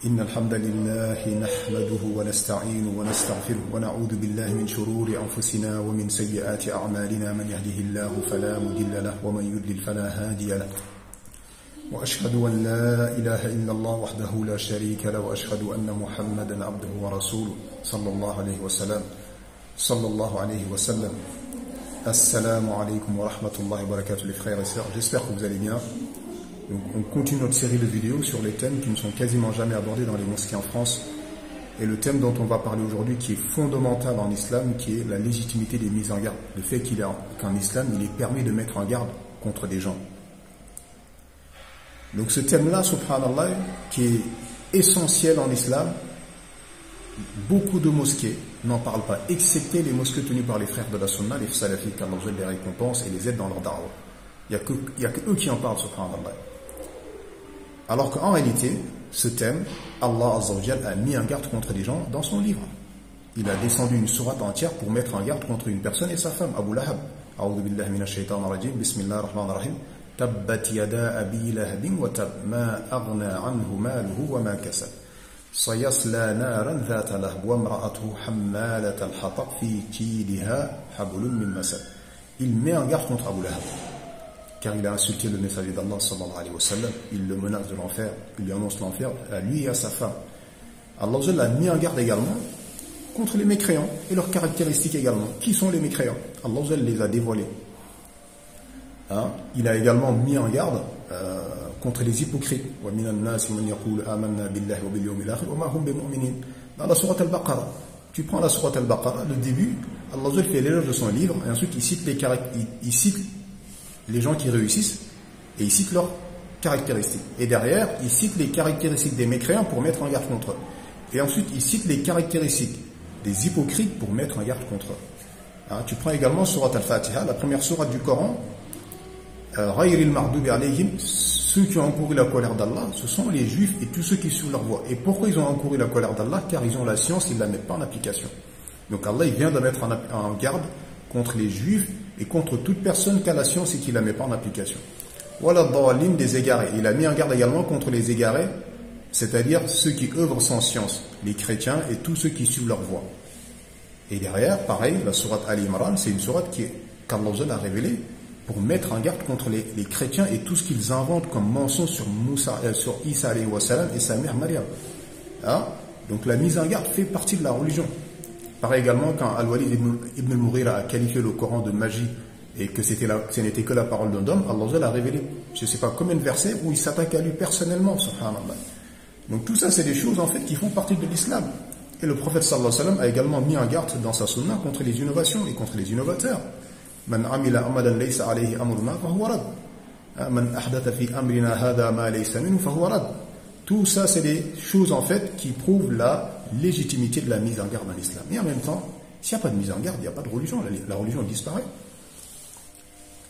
إن الحمد لله نحمده ونستعينه ونستغفره ونعوذ بالله من شرور أنفسنا ومن سيئات أعمالنا من يهده الله فلا مضل له ومن يضلل فلا هادي له وأشهد أن لا إله إلا الله وحده لا شريك له وأشهد أن محمدا عبده ورسوله صلى الله عليه وسلم Assalamu alaikum wa rahmatullahi wa barakatuh les frères et sœurs, j'espère que vous allez bien. Donc, on continue notre série de vidéos sur les thèmes qui ne sont quasiment jamais abordés dans les mosquées en France. Et le thème dont on va parler aujourd'hui, qui est fondamental en islam, qui est la légitimité des mises en garde. Le fait qu'en islam, il est permis de mettre en garde contre des gens. Donc ce thème-là, subhanallah, qui est essentiel en islam, beaucoup de mosquées n'en parlent pas, excepté les mosquées tenues par les frères de la Sunna, les salafis, qu'Allah les récompense et les aide dans leur da'wah. Il n'y a que eux qui en parlent, subhanallah. Alors qu'en réalité, ce thème, Allah Azza wa Jal a mis en garde contre des gens dans son livre. Il a descendu une sourate entière pour mettre en garde contre une personne et sa femme, Abu Lahab. A'udhu billahi minash shaitanir rajim, bismillahir rahmanir rahim. Tabbat yada abi lahabin wa tab ma aghna anhu maluhu wa ma kasab. سيصلى نارا ذات لهب وامرأته حمالة الحطب في جيدها حبل من مسد. Il met en garde contre Abu Lahab car il a insulté le messager d'Allah sallallahu alayhi wa sallam, il le menace de l'enfer, il lui annonce l'enfer à lui et à sa femme. Allah a mis en garde également contre les mécréants et leurs caractéristiques également. Qui sont les mécréants? Allah les a dévoilés. Il a également mis en garde contre les hypocrites. Dans la sourate Al-Baqarah, tu prends la sourate Al-Baqarah, le début, Allah fait l'éloge de son livre, et ensuite il cite les gens qui réussissent, et il cite leurs caractéristiques. Et derrière, il cite les caractéristiques des mécréants pour mettre en garde contre eux. Et ensuite, il cite les caractéristiques des hypocrites pour mettre en garde contre eux. Tu prends également sourate Al-Fatiha, la première sourate du Coran, ceux qui ont encouru la colère d'Allah, ce sont les juifs et tous ceux qui suivent leur voie. Et pourquoi ils ont encouru la colère d'Allah? Car ils ont la science, ils ne la mettent pas en application. Donc Allah il vient de mettre en garde contre les juifs et contre toute personne qui a la science et qui ne la met pas en application. Voilà des égarés. Il a mis en garde également contre les égarés, c'est-à-dire ceux qui œuvrent sans science, les chrétiens et tous ceux qui suivent leur voie. Et derrière, pareil, la sourate Ali Imran, c'est une sourate qu'Allah a révélée pour mettre en garde contre les chrétiens et tout ce qu'ils inventent comme mensonge sur Isa alayhi wa salam et sa mère Maryam. Donc la mise en garde fait partie de la religion. Pareil également quand Al-Walid ibn al-Mughira a qualifié le Coran de magie et que ce n'était que la parole d'un homme, Allah a révélé, je ne sais pas combien de versets où il s'attaque à lui personnellement, subhanallah. Donc tout ça c'est des choses en fait qui font partie de l'islam. Et le prophète sallallahu alayhi wa sallam a également mis en garde dans sa sunna contre les innovations et contre les innovateurs. من عمل عملا ليس عليه أمرنا فهو رد من أحدث في أمرنا هذا ما ليس منه فهو رد. Tout ça c'est des choses en fait qui prouvent la légitimité de la mise en garde dans l'islam. Et en même temps, s'il n'y a pas de mise en garde, il n'y a pas de religion, la religion disparaît.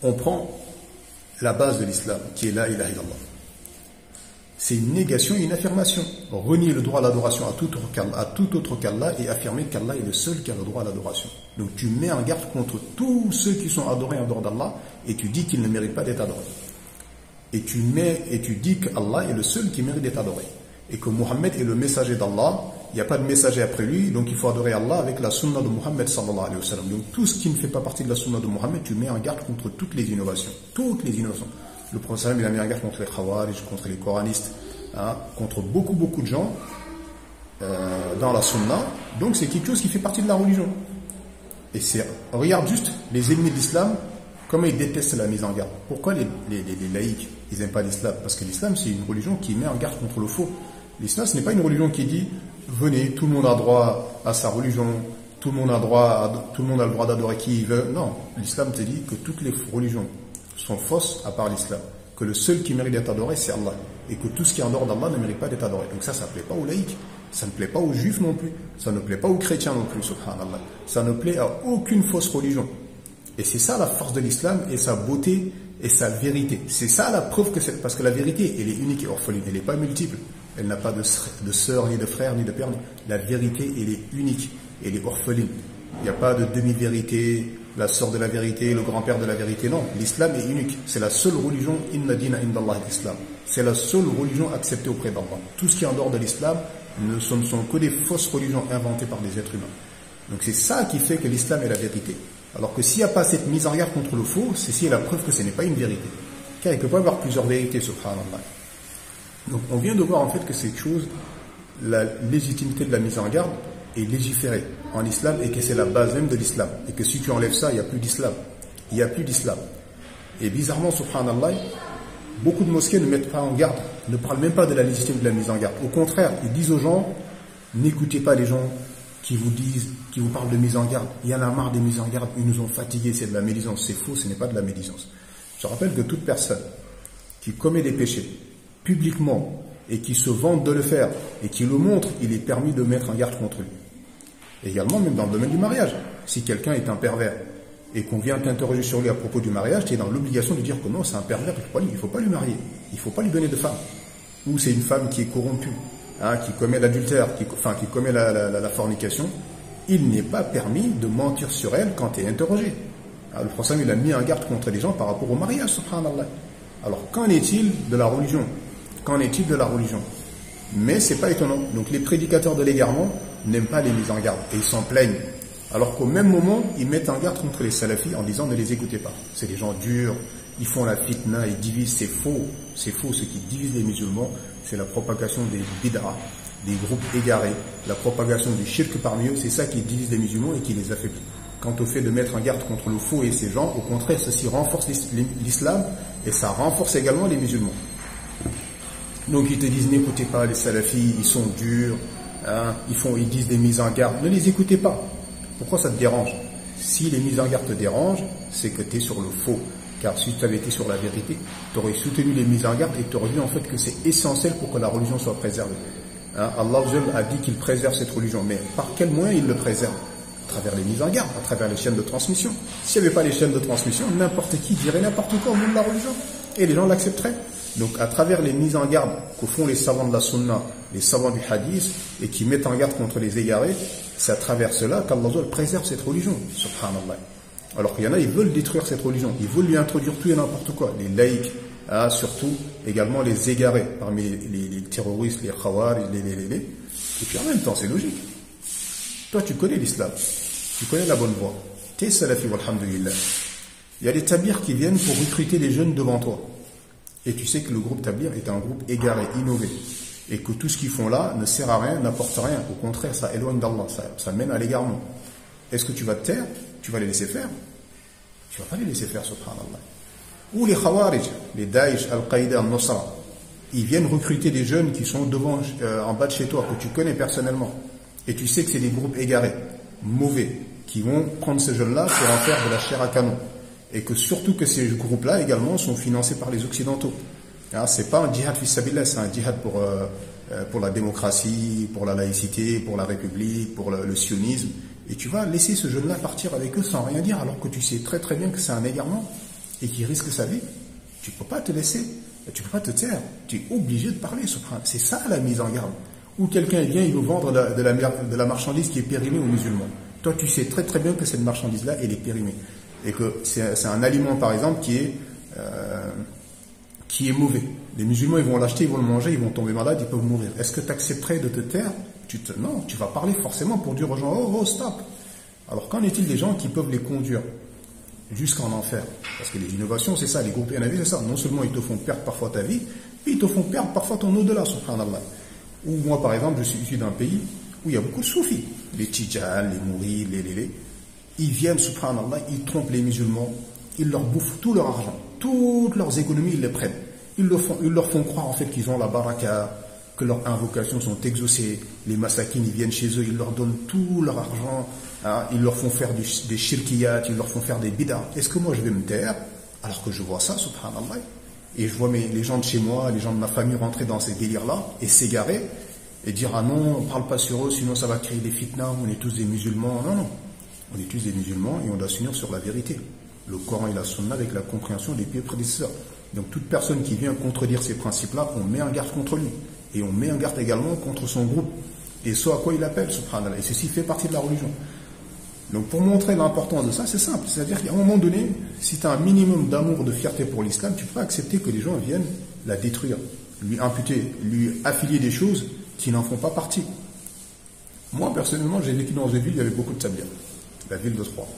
On prend la base de l'islam qui est la ilaha illallah. C'est une négation et une affirmation. Renier le droit à l'adoration à tout autre qu'Allah et affirmer qu'Allah est le seul qui a le droit à l'adoration. Donc tu mets en garde contre tous ceux qui sont adorés en dehors d'Allah et tu dis qu'ils ne méritent pas d'être adorés. Et tu dis qu'Allah est le seul qui mérite d'être adoré. Et que Muhammad est le messager d'Allah, il n'y a pas de messager après lui, donc il faut adorer Allah avec la sunna de Muhammad sallallahu alayhi wa sallam. Donc tout ce qui ne fait pas partie de la sunna de Muhammad, tu mets en garde contre toutes les innovations. Toutes les innovations. Le prophète il a mis en garde contre les khawarij, contre les coranistes, contre beaucoup de gens dans la sunna. Donc c'est quelque chose qui fait partie de la religion. Et regarde juste les ennemis de l'islam, comment ils détestent la mise en garde. Pourquoi les laïcs, ils n'aiment pas l'islam? Parce que l'islam c'est une religion qui met en garde contre le faux. L'islam ce n'est pas une religion qui dit venez, tout le monde a droit à sa religion, tout le monde a le droit d'adorer qui il veut. Non, l'islam te dit que toutes les religions sont fausses à part l'islam, que le seul qui mérite d'être adoré c'est Allah et que tout ce qui est en dehors d'Allah ne mérite pas d'être adoré. Donc ça ne plaît pas aux laïcs, ça ne plaît pas aux juifs non plus, ça ne plaît pas aux chrétiens non plus, subhanallah, ça ne plaît à aucune fausse religion. Et c'est ça la force de l'islam et sa beauté et sa vérité. C'est ça la preuve que c'est, parce que la vérité elle est unique et orpheline, elle n'est pas multiple, elle n'a pas de sœur, ni de frère, ni de père. La vérité elle est unique, elle est orpheline. Il n'y a pas de demi-vérité, la sœur de la vérité, le grand-père de la vérité. Non, l'islam est unique. C'est la seule religion, inna dina inda Allah l'islam. C'est la seule religion acceptée auprès d'Allah. Tout ce qui est en dehors de l'islam ne sont que des fausses religions inventées par des êtres humains. Donc c'est ça qui fait que l'islam est la vérité. Alors que s'il n'y a pas cette mise en garde contre le faux, c'est la preuve que ce n'est pas une vérité. Car il ne peut pas y avoir plusieurs vérités, subhanallah. Donc on vient de voir en fait que cette chose, la légitimité de la mise en garde, est légiférée en islam et que c'est la base même de l'islam. Et que si tu enlèves ça, il n'y a plus d'islam. Il n'y a plus d'islam. Et bizarrement, subhanallah, beaucoup de mosquées ne mettent pas en garde, ne parlent même pas de la légitimité de la mise en garde. Au contraire, ils disent aux gens, n'écoutez pas les gens qui vous parlent de mise en garde. Il y en a marre des mises en garde, ils nous ont fatigués, c'est de la médisance. C'est faux, ce n'est pas de la médisance. Je rappelle que toute personne qui commet des péchés publiquement et qui se vante de le faire et qui le montre, il est permis de mettre en garde contre lui. Également, même dans le domaine du mariage. Si quelqu'un est un pervers et qu'on vient t'interroger sur lui à propos du mariage, tu es dans l'obligation de dire que non, c'est un pervers, il ne faut pas lui marier, il ne faut pas lui donner de femme. Ou c'est une femme qui est corrompue, qui commet l'adultère, qui commet la fornication, il n'est pas permis de mentir sur elle quand tu es interrogé. Le prophète il a mis en garde contre les gens par rapport au mariage, subhanallah. Alors qu'en est-il de la religion? Qu'en est-il de la religion? Mais c'est pas étonnant. Donc les prédicateurs de l'égarement n'aiment pas les mises en garde et ils s'en plaignent. Alors qu'au même moment, ils mettent en garde contre les salafis en disant ne les écoutez pas. C'est des gens durs, ils font la fitna, ils divisent, c'est faux. C'est faux, ce qui divise les musulmans, c'est la propagation des bid'ah, des groupes égarés, la propagation du shirk parmi eux, c'est ça qui divise les musulmans et qui les affaiblit. Quant au fait de mettre en garde contre le faux et ces gens, au contraire, ceci renforce l'islam et ça renforce également les musulmans. Donc ils te disent n'écoutez pas les salafis, ils sont durs, ils disent des mises en garde, ne les écoutez pas. Pourquoi ça te dérange? Si les mises en garde te dérangent, c'est que tu es sur le faux. Car si tu avais été sur la vérité, tu aurais soutenu les mises en garde et tu aurais vu en fait que c'est essentiel pour que la religion soit préservée. Allah a dit qu'il préserve cette religion, mais par quel moyen il le préserve? À travers les mises en garde, à travers les chaînes de transmission. S'il n'y avait pas les chaînes de transmission, n'importe qui dirait n'importe quoi au nom de la religion. Et les gens l'accepteraient. Donc à travers les mises en garde que font les savants de la sunna, les savants du hadith, et qui mettent en garde contre les égarés, c'est à travers cela qu'Allah préserve cette religion, subhanallah. Alors qu'il y en a, ils veulent détruire cette religion, ils veulent lui introduire tout et n'importe quoi, les laïcs, surtout également les égarés, parmi les terroristes, les khawarij, et puis en même temps, c'est logique. Toi, tu connais l'islam, tu connais la bonne voie, t'es salafi, walhamdulillah. Il y a des tablirs qui viennent pour recruter les jeunes devant toi. Et tu sais que le groupe tablir est un groupe égaré, innové. Et que tout ce qu'ils font là ne sert à rien, n'apporte rien. Au contraire, ça éloigne d'Allah, ça mène à l'égarement. Est-ce que tu vas te taire? Tu vas les laisser faire? Tu vas pas les laisser faire, subhanallah. Ou les Khawarij, les Daesh, Al-Qaïda, Al-Nusra, ils viennent recruter des jeunes qui sont en bas de chez toi, que tu connais personnellement. Et tu sais que c'est des groupes égarés, mauvais, qui vont prendre ces jeunes-là pour en faire de la chair à canon. Et que surtout que ces groupes-là également sont financés par les Occidentaux. C'est pas un djihad fis sabilillah, c'est un djihad pour la démocratie, pour la laïcité, pour la République, pour le sionisme. Et tu vas laisser ce jeune-là partir avec eux sans rien dire, alors que tu sais très très bien que c'est un égarement et qu'il risque sa vie. Tu peux pas te laisser, tu peux pas te taire. Tu es obligé de parler, subhanallah. C'est ça la mise en garde. Ou quelqu'un vient, il veut vendre de la marchandise qui est périmée aux musulmans. Toi, tu sais très très bien que cette marchandise-là, elle est périmée. Et que c'est un aliment, par exemple, qui est mauvais. Les musulmans, ils vont l'acheter, ils vont le manger, ils vont tomber malades, ils peuvent mourir. Est-ce que tu accepterais de te taire? Non, tu vas parler forcément pour dire aux gens, oh, stop. Alors, qu'en est-il des gens qui peuvent les conduire jusqu'en enfer? Parce que les innovations, c'est ça, les groupes NAV, c'est ça. Non seulement ils te font perdre parfois ta vie, mais ils te font perdre parfois ton au-delà, subhanallah. Ou moi, par exemple, je suis issu d'un pays où il y a beaucoup de soufis. Les Tidjal, les Mourides, ils viennent, subhanallah, ils trompent les musulmans, ils leur bouffent tout leur argent, toutes leurs économies, ils les prennent. Ils leur font croire en fait qu'ils ont la baraka, que leurs invocations sont exaucées. Les massakines, ils viennent chez eux, ils leur donnent tout leur argent, ils leur font faire des shirkiyat, ils leur font faire des bid'ah. Est-ce que moi je vais me taire alors que je vois ça, subhanallah, et je vois les gens de chez moi, les gens de ma famille rentrer dans ces délires-là et s'égarer et dire ah non, on parle pas sur eux, sinon ça va créer des fitnas, on est tous des musulmans. Non. On est tous des musulmans et on doit s'unir sur la vérité. Le Coran et la Sunna avec la compréhension des pieux prédécesseurs. Donc toute personne qui vient contredire ces principes-là, on met en garde contre lui. Et on met en garde également contre son groupe. Et ce à quoi il appelle, subhanallah. Et ceci fait partie de la religion. Donc pour montrer l'importance de ça, c'est simple. C'est-à-dire qu'à un moment donné, si tu as un minimum d'amour, de fierté pour l'islam, tu peux pas accepter que les gens viennent la détruire. lui imputer, lui affilier des choses qui n'en font pas partie. Moi, personnellement, j'ai vécu dans une ville où il y avait beaucoup de tablirs, la ville de Troyes.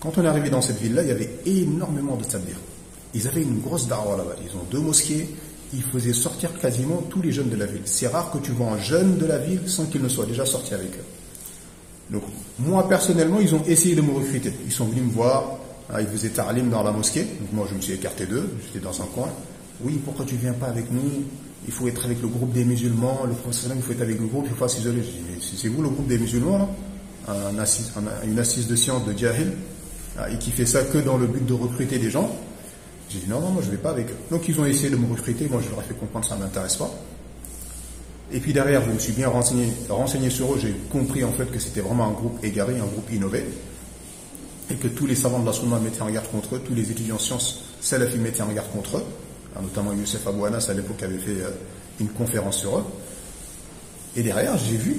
Quand on est arrivé dans cette ville-là, il y avait énormément de tablirs. Ils avaient une grosse da'wa là-bas. Ils ont 2 mosquées. Ils faisaient sortir quasiment tous les jeunes de la ville. C'est rare que tu vois un jeune de la ville sans qu'il ne soit déjà sorti avec eux. Donc, moi, personnellement, ils ont essayé de me recruter. Ils sont venus me voir. Ils faisaient ta'alim dans la mosquée. Donc, moi, je me suis écarté d'eux. J'étais dans un coin. Oui, pourquoi tu viens pas avec nous? Il faut être avec le groupe des musulmans. Le professeur, il faut être avec le groupe. Il faut pas s'isoler. Je dis, mais c'est vous le groupe des musulmans, là? Une assise de science de Jahil. Et qui fait ça que dans le but de recruter des gens. J'ai dit non, moi je ne vais pas avec eux. Donc ils ont essayé de me recruter, moi je leur ai fait comprendre que ça ne m'intéresse pas. Et puis derrière, je me suis bien renseigné sur eux, j'ai compris en fait que c'était vraiment un groupe égaré, un groupe innové, et que tous les savants de la Sunna mettaient en garde contre eux, tous les étudiants en sciences salafis mettaient en garde contre eux, notamment Youssef Abou Anas à l'époque avait fait une conférence sur eux. Et derrière, j'ai vu,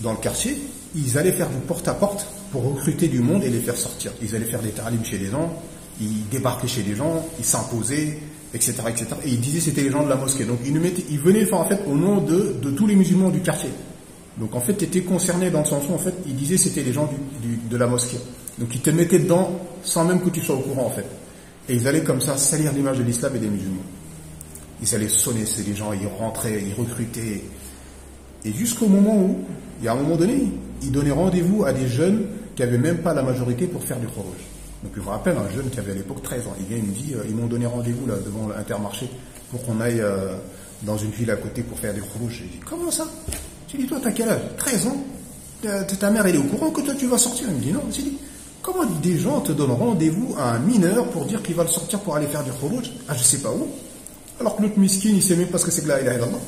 dans le quartier, ils allaient faire du porte-à-porte pour recruter du monde et les faire sortir. Ils allaient faire des ta'alim chez les gens, ils débarquaient chez les gens, ils s'imposaient, etc., etc. Et ils disaient que c'était les gens de la mosquée. Donc ils venaient en fait au nom de tous les musulmans du quartier. Donc en fait, tu étais concerné dans le sens où en fait, ils disaient que c'était les gens de la mosquée. Donc ils te mettaient dedans sans même que tu sois au courant en fait. Et ils allaient comme ça salir l'image de l'islam et des musulmans. Ils allaient sonner, c'est les gens, ils rentraient, ils recrutaient. Et jusqu'au moment où, il y a un moment donné, ils donnaient rendez-vous à des jeunes qui n'avaient même pas la majorité pour faire du khuruj. Donc je me rappelle un jeune qui avait à l'époque 13 ans. Il vient, il me dit, ils m'ont donné rendez-vous là devant l'Intermarché pour qu'on aille dans une ville à côté pour faire du khuruj. J'ai dit, comment ça? J'ai dit, toi t'as quel âge? 13 ans? Ta mère elle est au courant que toi tu vas sortir? Il me dit, non. J'ai dit, comment des gens te donnent rendez-vous à un mineur pour dire qu'il va le sortir pour aller faire du khuruj? Ah, je sais pas où. Alors que l'autre miskin, il sait même pas ce que c'est que la ilaha illallah.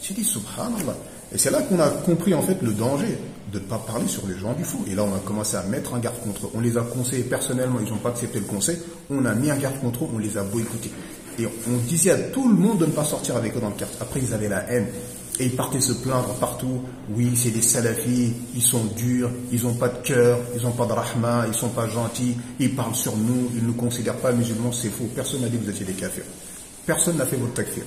J'ai dit, subhanallah. Et c'est là qu'on a compris en fait le danger de ne pas parler sur les gens du fou. Et là on a commencé à mettre en garde contre eux. On les a conseillés personnellement, ils n'ont pas accepté le conseil. On a mis en garde contre eux, on les a boycottés. Et on disait à tout le monde de ne pas sortir avec eux dans le quartier. Après ils avaient la haine. Et ils partaient se plaindre partout. Oui, c'est des salafis, ils sont durs, ils n'ont pas de cœur, ils n'ont pas de rahma, ils sont pas gentils, ils parlent sur nous, ils ne nous considèrent pas musulmans, c'est faux. Personne n'a dit que vous étiez des kafirs. Personne n'a fait votre takfir.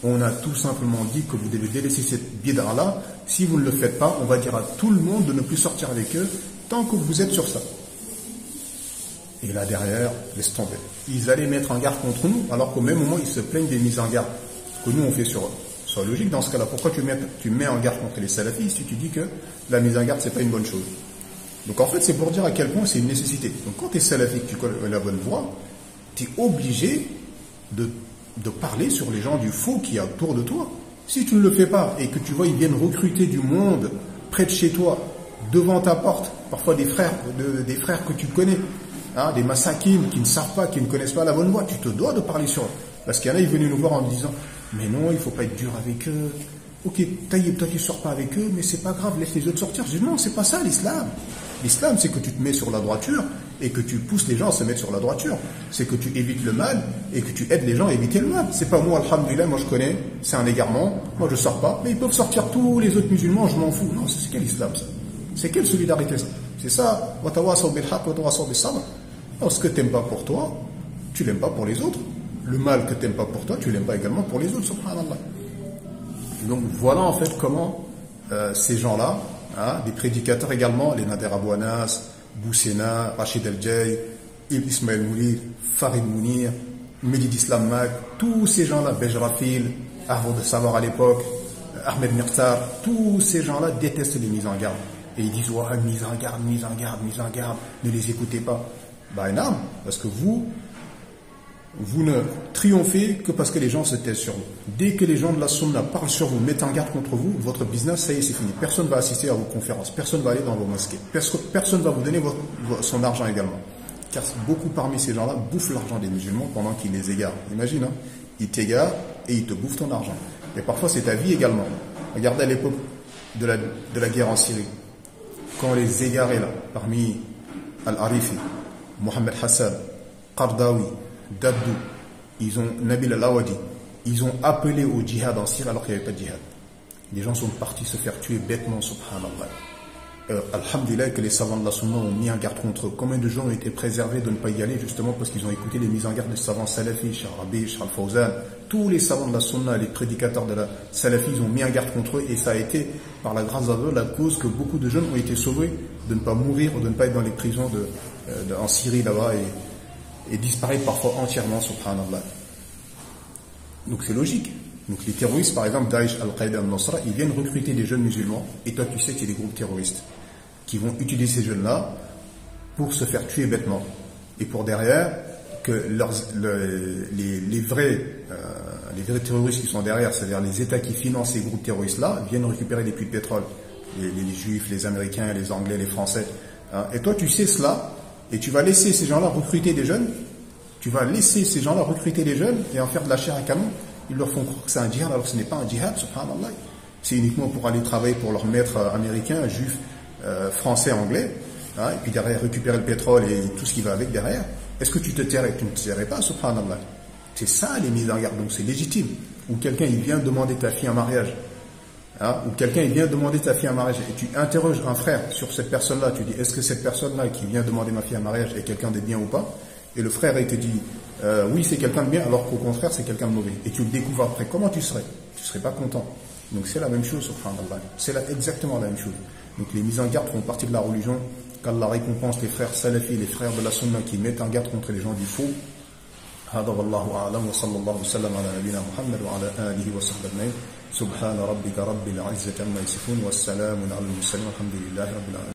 On a tout simplement dit que vous devez délaisser cette bid'a-là. Si vous ne le faites pas, on va dire à tout le monde de ne plus sortir avec eux tant que vous êtes sur ça. Et là derrière, laisse tomber. Ils allaient mettre en garde contre nous, alors qu'au même moment, ils se plaignent des mises en garde que nous on fait sur eux. C'est logique dans ce cas-là. Pourquoi tu mets en garde contre les salafis si tu dis que la mise en garde, c'est pas une bonne chose? Donc en fait, c'est pour dire à quel point c'est une nécessité. Donc quand tu es salafi, que tu connais la bonne voie, tu es obligé de parler sur les gens du faux qui y a autour de toi. Si tu ne le fais pas et que tu vois ils viennent recruter du monde près de chez toi, devant ta porte, parfois des frères que tu connais, hein, des massakines qui ne savent pas, qui ne connaissent pas la bonne voie, tu te dois de parler sur eux. Parce qu'il y en a, ils venaient nous voir en me disant, mais non, il ne faut pas être dur avec eux. Ok, taïeb, toi tu ne sors pas avec eux, mais c'est pas grave, laisse les autres sortir. Je dis non, c'est pas ça l'islam. L'islam, c'est que tu te mets sur la droiture et que tu pousses les gens à se mettre sur la droiture. C'est que tu évites le mal et que tu aides les gens à éviter le mal. C'est pas moi, alhamdoulilah, moi je connais, c'est un égarement, moi je sors pas, mais ils peuvent sortir tous les autres musulmans, je m'en fous. Non, c'est quel islam ça? C'est quelle solidarité ça? C'est ça, watawasaw bil haqq watawasaw bis sabr. Alors ce que t'aimes pas pour toi, tu l'aimes pas pour les autres. Le mal que t'aimes pas pour toi, tu l'aimes pas également pour les autres, subhanallah. Donc voilà en fait comment ces gens-là, hein, des prédicateurs également, les Nader Abou Anas, Boussena, Rachid El-Jay, Ibn Ismaël Moulir, Farid Mounir, Medid Islam Mag, tous ces gens-là, Bejrafil, Arvo de Savoir à l'époque, Ahmed Mirtar, tous ces gens-là détestent les mises en garde. Et ils disent, ouais, mise en garde, mise en garde, mise en garde, ne les écoutez pas. Bah non, parce que vous ne triomphez que parce que les gens se taisent sur vous. Dès que les gens de la Sunna parlent sur vous, mettent en garde contre vous, votre business, ça y est, c'est fini. Personne ne va assister à vos conférences, personne ne va aller dans vos mosquées, personne ne va vous donner son argent également. Car beaucoup parmi ces gens-là bouffent l'argent des musulmans pendant qu'ils les égarent. Imagine, hein, ils t'égarent et ils te bouffent ton argent. Et parfois c'est ta vie également. Regardez à l'époque de la guerre en Syrie, quand les égarés là, parmi Al-Arifi, Mohamed Hassan, Qardawi, Dabdou, ils ont Nabil Al-Awadi, ils ont appelé au djihad en Syrie alors qu'il n'y avait pas de djihad. Les gens sont partis se faire tuer bêtement, subhanallah. Alhamdulillah que les savants de la sunna ont mis en garde contre eux. Combien de gens ont été préservés de ne pas y aller justement parce qu'ils ont écouté les mises en garde des savants salafis, Cheikh Rabi, Cheikh Al-Fawzan, tous les savants de la sunna, les prédicateurs de la salafis, ils ont mis en garde contre eux et ça a été, par la grâce d'Allah, la cause que beaucoup de jeunes ont été sauvés de ne pas mourir ou de ne pas être dans les prisons en Syrie là-bas et disparaître parfois entièrement, subhanallah. Donc c'est logique. Donc les terroristes, par exemple, Daesh, Al-Qaïda, Al-Nusra, ils viennent recruter des jeunes musulmans et toi tu sais qu'il y a des groupes terroristes qui vont utiliser ces jeunes-là pour se faire tuer bêtement. Et pour derrière, que les vrais terroristes qui sont derrière, c'est-à-dire les États qui financent ces groupes terroristes-là, viennent récupérer des puits de pétrole. Les Juifs, les Américains, les Anglais, les Français. Hein. Et toi, tu sais cela, et tu vas laisser ces gens-là recruter des jeunes, tu vas laisser ces gens-là recruter des jeunes et en faire de la chair à canon. Ils leur font croire que c'est un djihad, alors que ce n'est pas un djihad, subhanallah. C'est uniquement pour aller travailler pour leur maître américain, juif, français, anglais, hein, et puis derrière récupérer le pétrole et tout ce qui va avec derrière. Est-ce que tu te tairais? Tu ne te tairais pas, subhanallah. C'est ça les mises en garde, donc c'est légitime. Ou quelqu'un il vient demander ta fille en mariage, hein, ou quelqu'un il vient demander ta fille en mariage, et tu interroges un frère sur cette personne-là, tu dis est-ce que cette personne-là qui vient demander ma fille en mariage est quelqu'un de bien ou pas? Et le frère il te dit oui c'est quelqu'un de bien, alors qu'au contraire c'est quelqu'un de mauvais. Et tu le découvres après, comment tu serais? Tu serais pas content. Donc c'est la même chose, subhanallah. C'est exactement la même chose. Donc les mises en garde font partie de la religion. qu'Allah récompense les frères salafis, les frères de la sunna qui mettent en garde contre les gens du faux. هذا والله أعلم وصلى الله وسلم على نبينا محمد وعلى آله وصحبه أجمعين سبحان ربك رب العزة عما يصفون والسلام على المرسلين والحمد لله رب العالمين.